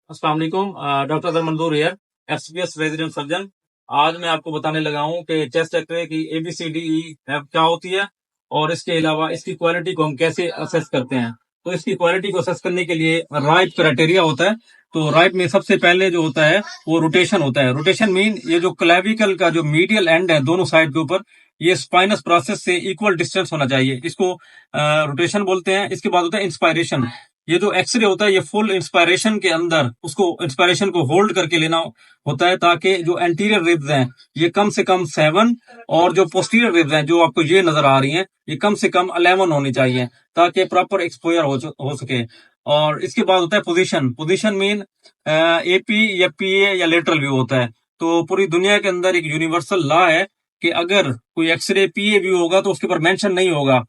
अस्सलाम वालेकुम। Doctor other मंजूर हियर, एक्सपीएस रेजिडेंट सर्जन। आज मैं आपको बताने लगा हूँ कि चेस्ट एक्सरे की ABCDE क्या होती है और इसके अलावा इसकी क्वालिटी को हम कैसे असेस करते हैं। तो इसकी क्वालिटी को असेस करने के लिए राइट क्राइटेरिया होता है। तो राइट में सबसे पहले जो होता है वो रोटेशन होता है। रोटेशन मीन ये जो क्लेविकल का जो मीडियल एंड है दोनों साइड के ऊपर, ये स्पाइनस प्रोसेस से इक्वल डिस्टेंस होना चाहिए, इसको रोटेशन बोलते हैं। इसके बाद होता है इंस्पायरेशन। ये जो एक्सरे होता है ये फुल इंस्पायरेशन के अंदर उसको इंस्पायरेशन को होल्ड करके लेना होता है, ताकि जो एंटीरियर रिब्स हैं ये कम से कम 7 और जो पोस्टीरियर रिब्स हैं जो आपको ये नजर आ रही हैं ये कम से कम 11 होनी चाहिए, ताकि प्रॉपर एक्सपोजर हो सके। और इसके बाद होता है पोजीशन। पोजीशन मीन AP या PA या लेटरल व्यू होता है। तो पूरी दुनिया के अंदर एक यूनिवर्सल लॉ है कि अगर कोई एक्सरे PA व्यू होगा तो उसके ऊपर मेंशन नहीं होगा।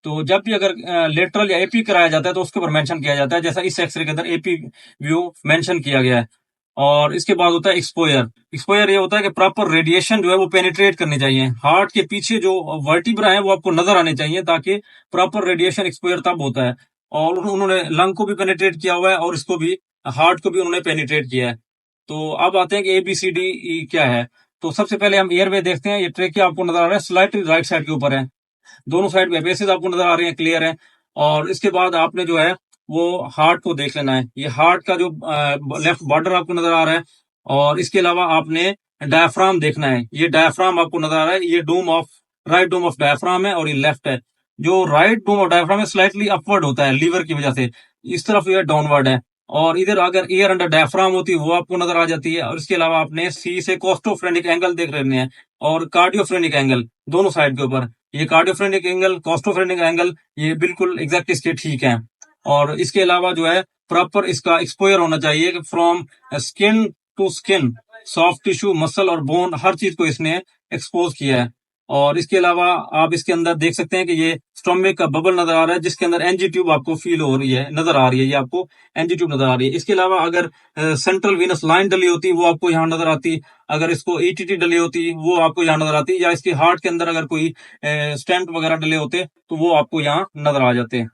तो जब भी अगर लेटरल या AP कराया जाता है तो उसके ऊपर मेंशन किया जाता है, जैसा इस एक्सरे के अंदर AP व्यू मेंशन किया गया है। और इसके बाद होता है एक्सपोजर। एक्सपोजर ये होता है कि प्रॉपर रेडिएशन जो है वो पेनिट्रेट करनी चाहिए। हार्ट के पीछे जो वर्टिब्रा है वो आपको नजर आने चाहिए, ताकि प्रॉपर रेडिएशन एक्सपोजर तब होता है। और उन्होंने लंग को भी पेनिट्रेट किया हुआ है और इसको भी, हार्ट को भी उन्होंने पेनिट्रेट किया है। तो अब आते हैं कि ABCDE क्या है। तो सबसे पहले हम एयरवे देखते हैं। ये ट्रेकिया आपको नजर आ रहा है, स्लाइटली राइट साइड के ऊपर है। दोनों साइड में बेसिस आपको नजर आ रहे हैं, क्लियर है। और इसके बाद आपने जो है वो हार्ट को देख लेना है। ये हार्ट का जो लेफ्ट बॉर्डर आपको नजर आ रहा है। और इसके अलावा आपने डायफ्राम देखना है। ये डायफ्राम आपको नजर आ रहा है, ये राइट डोम ऑफ डायफ्राम है और ये लेफ्ट है। जो राइट डोम ऑफ डायफ्राम है स्लाइटली अपवर्ड होता है लीवर की वजह से, इस तरफ ये डाउनवर्ड है। और इधर अगर एयर अंडर डायफ्राम होती है वो आपको नजर आ जाती है। और इसके अलावा आपने सी से कोस्टोफ्रेनिक एंगल देख लेने हैं और कार्डियोफ्रेनिक एंगल दोनों साइड के ऊपर। ये कार्डियोफ्रेनिक एंगल, कोस्टोफ्रेनिक एंगल, ये बिल्कुल एग्जैक्ट इसके ठीक है। और इसके अलावा जो है प्रॉपर इसका एक्सपोजर होना चाहिए from skin to skin, soft tissue, muscle और बोन, हर चीज को इसने एक्सपोज किया है। और इसके अलावा आप इसके अंदर देख सकते हैं कि ये स्टोमिक का बबल नजर आ रहा है, जिसके अंदर एनजी ट्यूब आपको फील हो रही है, नजर आ रही है, ये आपको एनजी ट्यूब नजर आ रही है। इसके अलावा अगर सेंट्रल वीनस लाइन डली होती वो आपको यहाँ नजर आती, अगर इसको ETT डली होती वो आपको यहाँ नजर आती, या इसके हार्ट के अंदर अगर कोई स्टेंट वगैरह डले होते तो वो आपको यहाँ नजर आ जाते हैं।